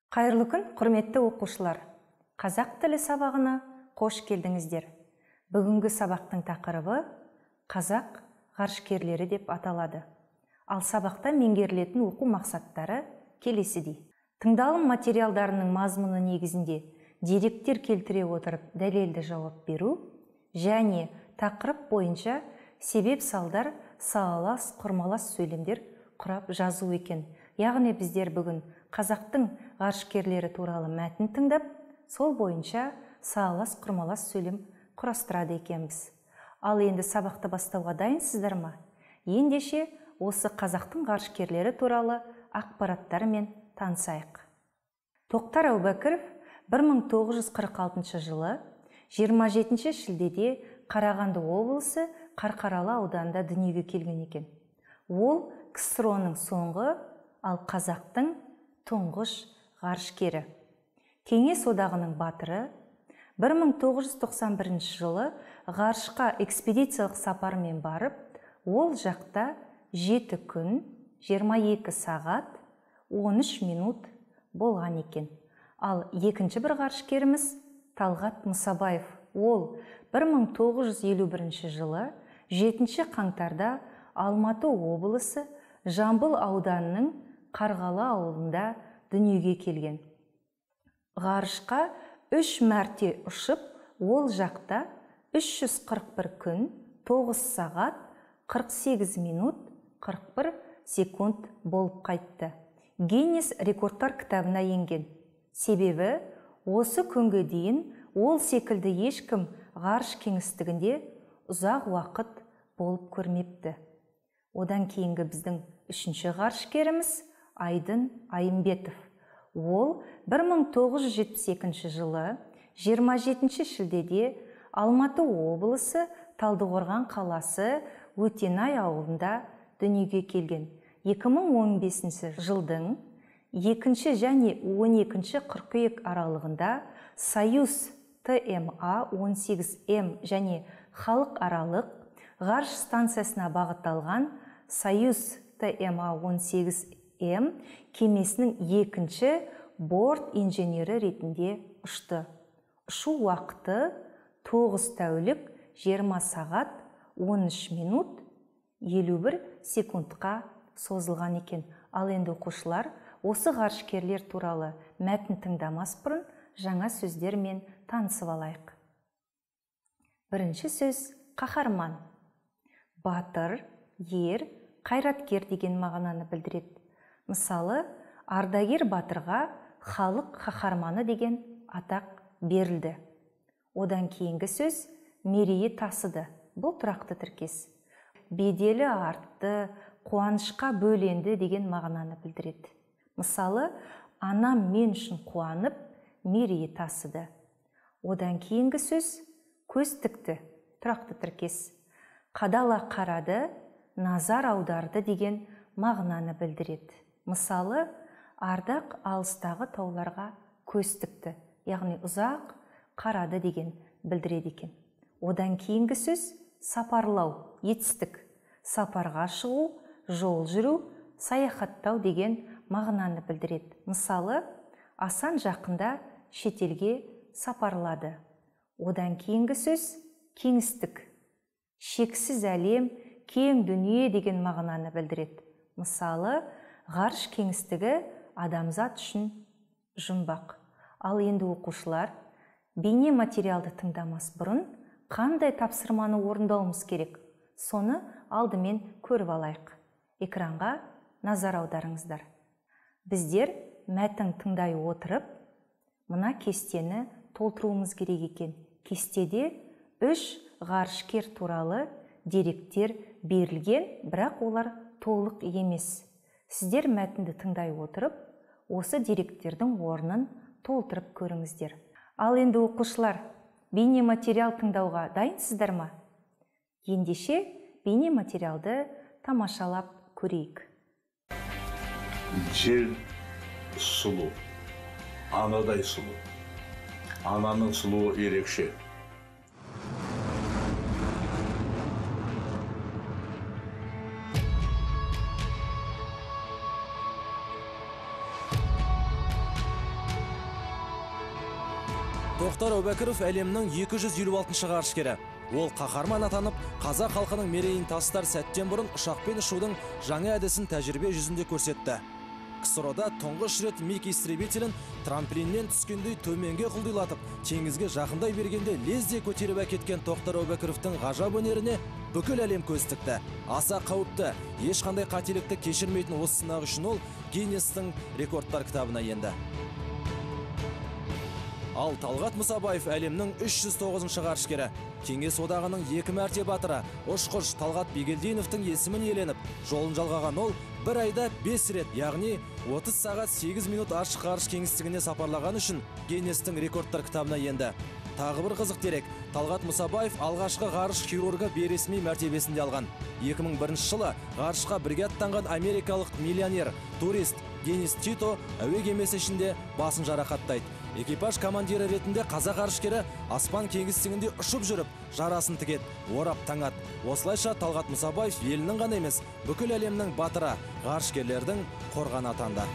Қайырлы күн, құрметті оқушылар. Қазақ тілі сабағына қош келдіңіздер. Бүгінгі сабақтың тақырыбы қазақ ғарышкерлері деп аталады. Ал сабақта меңгерілетін оқу мақсаттары келесідей. Тыңдалым материалдарының мазмұны негізінде деректер келтіре отырып дәлелді жауап беру және тақырып бойынша себеп салдар, салалас, құрмалас сөйлемдер құрап жазу екен. Яғни біздер бүгін қазақтың ғарышкерлері туралы мәтін тыңдап, сол бойынша салалас, құрмалас сөйлем құрастырады екенбіз. Ал енді сабақты бастауға дайынсыздар ма? Ендеше осы қазақтың ғарышкерлері туралы ақпараттармен танысайық. Тоқтар Әубәкіров 1946 жылы 27 шілдеде Қарағанды облысы Қарқаралы ауданында дүниеге келген екен. Ол КСРО-ның соңғы, ал қазақтың тұңғыш ғарышкері. Кеңес одағының батыры 1991 жылы ғарышқа экспедициялық сапармен барып, ол жақта 7 күн, 22 сағат, 13 минут болған екен. Ал екінші бір ғарышкеріміз Талғат Мұсабаев. Ол 1951 жылы 7 қаңтарда Алматы облысы Жамбыл ауданының Қарғалы ауылында дүниеге келген. Ғарышқа 3 мәрте ұшып, ол жақта 341 күн, 9 сағат, 48 минут, 41 секунд болып қайтты. Гиннес рекордтар кітабына енген. Себебі, осы күнге дейін ол секілді ешкім ғарыш кеңістігінде ұзақ уақыт болып көрмепті. Одан кейінгі біздің үшінші ғарышкеріміз Айдын Айымбетов. Ол 1972 жылы 27 шілдеде Алматы облысы Талдықорған қаласы Өтенай ауылында дүниеге келген. 2015 жылдың 2 және 12 қыркүйек аралығында Союз ТМА-18М және халықаралық ғарыш станциясына бағытталған Союз ТМА-18М кемесінің екінші борт инженері ретінде ұшты. Ұшу уақыты 9 тәулік 20 сағат 13 минут 51 секундқа созылған екен. Ал енді оқушылар, осы ғарышкерлер туралы мәтін тыңдамас бұрын жаңа сөздермен танысып алайық. Бірінші сөз қаһарман. Батыр, ер, қайраткер деген мағынаны білдіреді. Мысалы, ардагер батырға халық қаһарманы деген атақ берілді. Одан кейінгі сөз мерейі тасыды. Бұл тұрақты тіркес. Беделі артты, қуанышқа бөленді деген мағынаны білдіреді. Мысалы, анам мен үшін қуанып, мерейі тасыды. Одан кейінгі сөз көз тікті, тұрақты тіркес. Қадала қарады, назар аударды деген мағынаны білдіреді. Мысалы, ардақ алыстағы тауларға көз тікті, яғни ұзақ қарады деген білдіреді екен. Одан кейінгі сөз сапарлау, етістік. Сапарға шығу, жол жүру, саяхаттау деген мағынаны білдіреді. Мысалы, Асан жақында шетелге сапарлады. Одан кейінгі сөз кеңістік. Шексіз әлем, кең дүние деген мағынаны білдіреді. Мысалы, ғарыш кеңістігі адамзат үшін жұмбақ. Ал енді оқушылар, бейне материалды тыңдамас бұрын қандай тапсырманы орындауымыз керек? Соны алдымен көріп алайық. Экранға назар аударыңыздар. Біздер мәтін тыңдай отырып, мына кестені толтыруымыз керек екен. Кестеде 3 ғарышкер туралы деректер берілген, бірақ олар толық емес. Сіздер мәтінді тыңдай отырып, осы деректердің орнын толтырып көріңіздер. Ал енді оқушылар, бейне материал тыңдауға дайынсыздар ма? Ендеше бейне материалды тамашалап көрейік. Жер сұлу, анадай сұлу. Ананың сұлуы ерекше. Тоқтар Әубәкіров әлемнің 256-шы ғарышкері. Ол қаһарман атанып, қазақ халқының мерейін тастар сәттен бұрын ұшақпен ұшудың жаңа әдісін тәжірибе жүзінде көрсетті. КСРОда тұңғыш рет миг-истребителін трамплиннен түскендей төменге құлдилатып, теңізге жақындай бергенде лезде көтеріп әкеткен Тоқтар Әубәкіровтің ғажап өнеріне бүкіл әлем көз тікті. Аса қауіпті, ешқандай қателікті кешірмейтін осы сынақ үшін ол Гиннестің рекордтар кітабына енді. Ал Талғат Мұсабаев әлемнің 309-шы ғарышкері. Кеңес одағының 2 мәрте батыры, ұшқыш Талғат Бигелдиновтың есімін иеленіп, жолын жалғаған ол бір айда 5 рет, яғни 30 сағат 8 минут ашық ғарыш кеңістігіне сапарлаған үшін Гиннестің рекордтар кітабына енді. Тағы бір қызық дерек, Талғат Мұсабаев алғашқы ғарыш хирургы бейресми мәртебесінде алған. 2001 жылы ғарышқа бірге аттанған америкалық миллионер, турист Денис Тито әуе кемесі ішінде басын жарақаттайды. Экипаж командирі ретінде қазақ ғарышкері аспан кеңістігінде ұшып жүріп, жарасын тігеді, орап таңады. Осылайша Талғат Мұсабаев елінің ғана емес, бүкіл әлемнің батыры, ғарышкерлердің қорғаны атанды.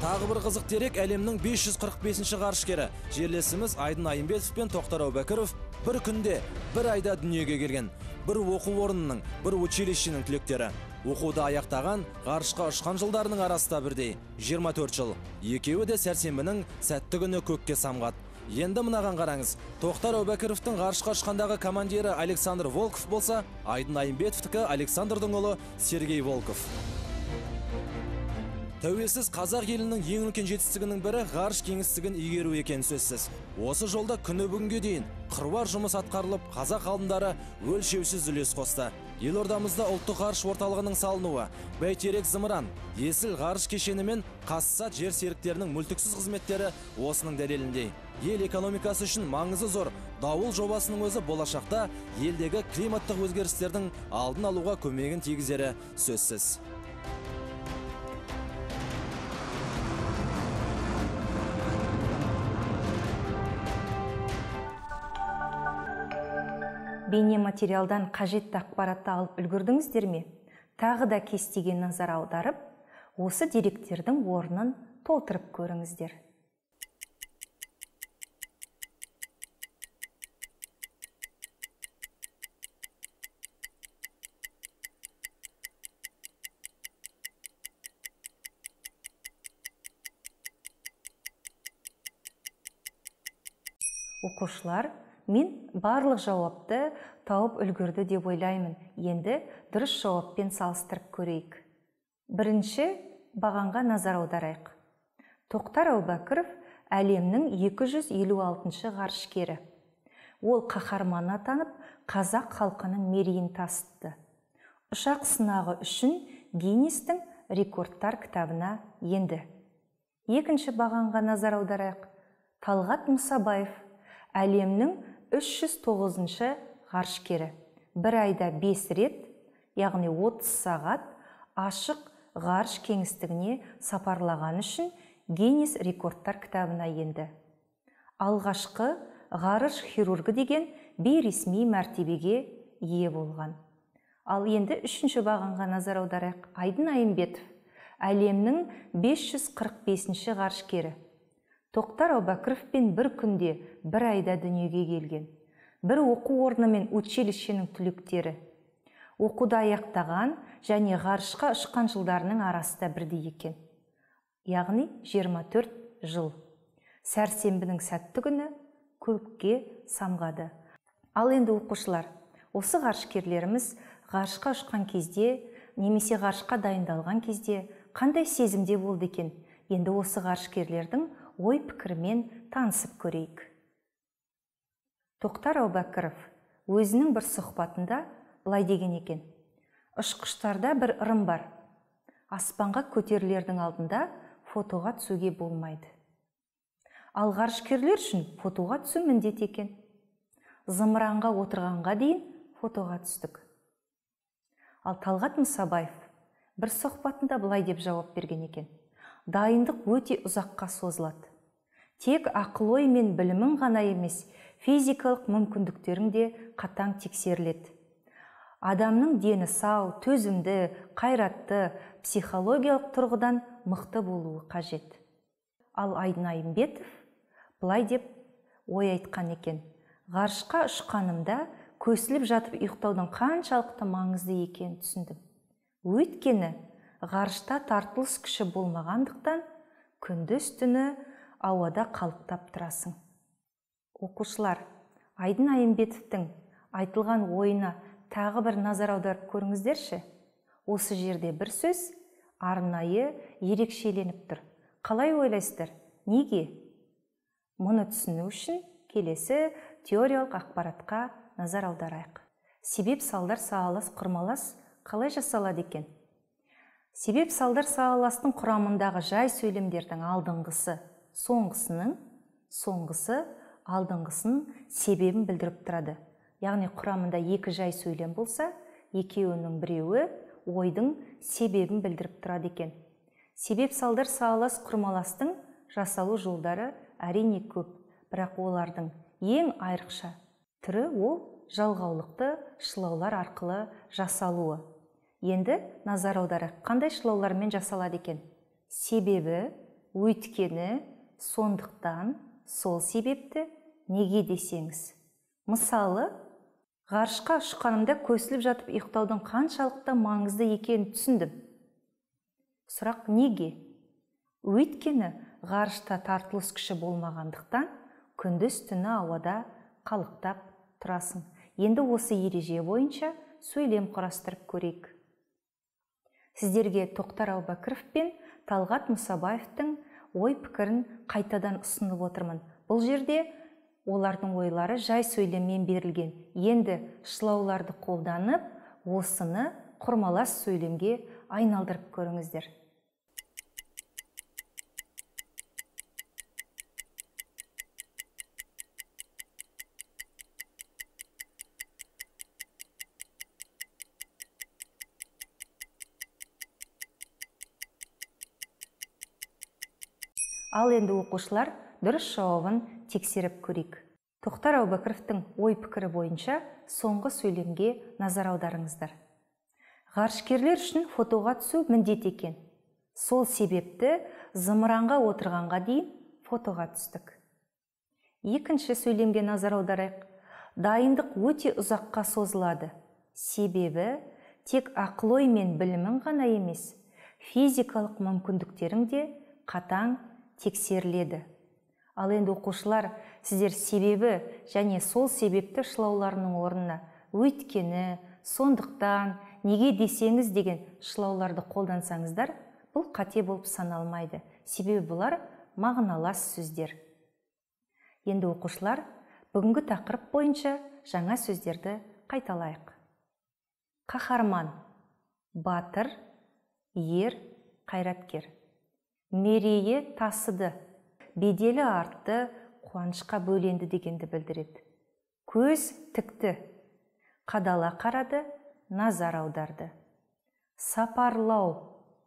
Тағы бір қызық дерек, әлемнің 545-ші ғарышкері жерлесіміз Айдын Айымбетов пен Тоқтар Әубәкіров бір күнде, бір айда дүниеге келген. Бір оқу орнының, бір училищенің түлектері. Оқуды аяқтаған, ғарышқа ұшқан жылдарының арасында бірдей 24 жыл. Екеуі де сәрсенбінің сәтті күні көкке самғады. Енді мынаған қараңыз, Тоқтар Әубәкіровтің ғарышқа ұшқандағы командирі Александр Волков болса, Айдын Айымбетовтікі Александрдың ұлы Сергей Волков. Тәуелсіз қазақ елінің ең үлкен жетістігінің бірі ғарыш кеңістігін игеру екен сөзсіз. Осы жолда күні бүгінге дейін қыруар жұмыс атқарылып, қазақ ғалымдары өлшеусіз үлес қосты. Елордамызда ұлттық ғарыш орталығының салынуы, Бәйтерек зымыран, Есіл ғарыш кешені мен Қазсат жер серіктерінің мүлтіксіз қызметтері осының дәлеліндей. Ел экономикасы үшін маңызы зор дауыл жобасының өзі болашақта елдегі климаттық өзгерістердің алдын алуға көмегін тигізері сөзсіз. Бейнематериалдан қажетті ақпаратты алып үлгердіңіздер ме? Тағы да кестеге назар аударып, осы деректердің орнын толтырып көріңіздер. Оқушылар, мен барлық жауапты тауып үлгерді деп ойлаймын. Енді дұрыс жауаппен салыстырып көрейік. Бірінші бағанға назар аударайық. Тоқтар Әубәкіров әлемнің 256-шы ғарышкері. Ол қаһарман атанып, қазақ халқының мерейін тасытты. Ұшақ сынағы үшін Гиннестің рекордтар кітабына енді. Екінші бағанға назар аударайық. Талғат Мұсабаев әлемнің 309-шы ғарышкері. Бір айда 5 рет, яғни 30 сағат ашық ғарыш кеңістігіне сапарлаған үшін Гиннес рекордтар кітабына енді. Алғашқы ғарыш хирургы деген бейресми мәртебеге ие болған. Ал енді үшінші бағанға назар аударайық. Айдын Айымбетов әлемнің 545-ші ғарышкері. Тоқтар Әубәкіровпен бір күнде, бір айда дүниеге келген. Бір оқу орны мен училищенің түлектері. Оқуды аяқтаған және ғарышқа ұшқан жылдарының арасында бірдей екен. Яғни 24 жыл. Сәрсенбінің сәтті күні көкке самғады. Ал енді оқушылар, осы ғарышкерлеріміз ғарышқа ұшқан кезде, немесе ғарышқа дайындалған кезде қандай сезімде болды екен? Енді осы ғарышкерлердің ой пікірімен танысып көрейік. Тоқтар Әубәкіров өзінің бір сұхбатында былай деген екен. Ұшқыштарда бір ырым бар. Аспанға көтерілердің алдында фотоға түсуге болмайды. Ал ғарышкерлер үшін фотоға түсу міндет екен. Зымыранға отырғанға дейін фотоға түстік. Ал Талғат Мұсабаев бір сұхбатында былай деп жауап берген екен. Дайындық өте ұзаққа созылады. Тек ақыл-ой мен білімің ғана емес, физикалық мүмкіндіктерің де қатаң тексеріледі. Адамның дені сау, төзімді, қайратты, психологиялық тұрғыдан мықты болуы қажет. Ал Айдын Айымбетов Былай деп ой айтқан екен: ғарышқа ұшқанымда көсіліп жатып ұйықтаудың қаншалықты маңызды екенін түсіндім. Өйткені ғарышта тартылыс күші болмағандықтан күндіз түні ауада қалықтап тұрасың. Оқушылар, Айдын Айымбетовтің айтылған ойына тағы бір назар аударып көріңіздерші. Осы жерде бір сөз арнайы ерекшеленіп тұр. Қалай ойлайсыздар? Неге? Мұны түсіну үшін келесі теориялық ақпаратқа назар аударайық. Себеп салдар сағалас құрмалас қалай жасалады екен? Себеп салдар сағаластың құрамындағы жай сөйлемдердің алдыңғысы соңғысы алдыңғысының себебін білдіріп тұрады. Яғни құрамында екі жай сөйлем болса, екеуінің біреуі ойдың себебін білдіріп тұрады екен. Себеп салдар сағалас құрмаластың жасалу жолдары әрине көп, бірақ олардың ең айрықша түрі ол жалғаулықты шылаулар арқылы жасалуы. Енді назар аударайық, қандай шылаулармен жасалады екен? Себебі, өйткені, сондықтан, сол себепті, неге десеңіз. Мысалы, ғарышқа ұшқанымда көсіліп жатып ұйықтаудың қаншалықты маңызды екенін түсіндім. Сұрақ неге? Өйткені ғарышта тартылыс күші болмағандықтан күндіз түні ауада қалықтап тұрасың. Енді осы ереже бойынша сөйлем құрастырып көрейік. Сіздерге Тоқтар Әубәкіров пен Талғат Мұсабаевтың ой пікірін қайтадан ұсынып отырмын. Бұл жерде олардың ойлары жай сөйлеммен берілген. Енді шылауларды қолданып, осыны құрмалас сөйлемге айналдырып көріңіздер. Ал енді оқушылар дұрыс жауабын тексеріп көрейік. Тоқтар Әубәкіровтің ой пікірі бойынша соңғы сөйлемге назар аударыңыздар. Ғарышкерлер үшін фотоға түсу міндет екен. Сол себепті зымыранға отырғанға дейін фотоға түстік. Екінші сөйлемге назар аударайық. Дайындық өте ұзаққа созылады. Себебі тек ақыл ой мен білімің ғана емес, физикалық мүмкіндіктерің де қатаң тексеріледі. Ал енді оқушылар, сіздер себебі және сол себепті шылауларының орнына өйткені, сондықтан, неге десеңіз деген шылауларды қолдансаңыздар, бұл қате болып саналмайды. Себебі бұлар мағыналас сөздер. Енді оқушылар, бүгінгі тақырып бойынша жаңа сөздерді қайталайық. Қаһарман, батыр, ер, қайраткер. Мерейі тасыды, беделі артты, қуанышқа бөленді дегенді білдіреді. Көз тікті, қадала қарады, назар аударды. Сапарлау,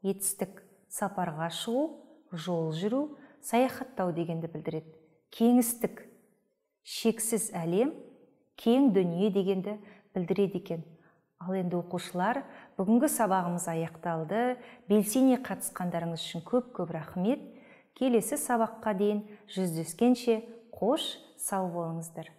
етістік, сапарға шығу, жол жүру, саяхаттау дегенді білдіреді. Кеңістік, шексіз әлем, кең дүние дегенді білдіреді екен. Ал енді оқушылар, бүгінгі сабағымыз аяқталды. Белсене қатысқандарыңыз үшін көп рахмет. Келесі сабаққа дейін жүздескенше қош, сау болыңыздар.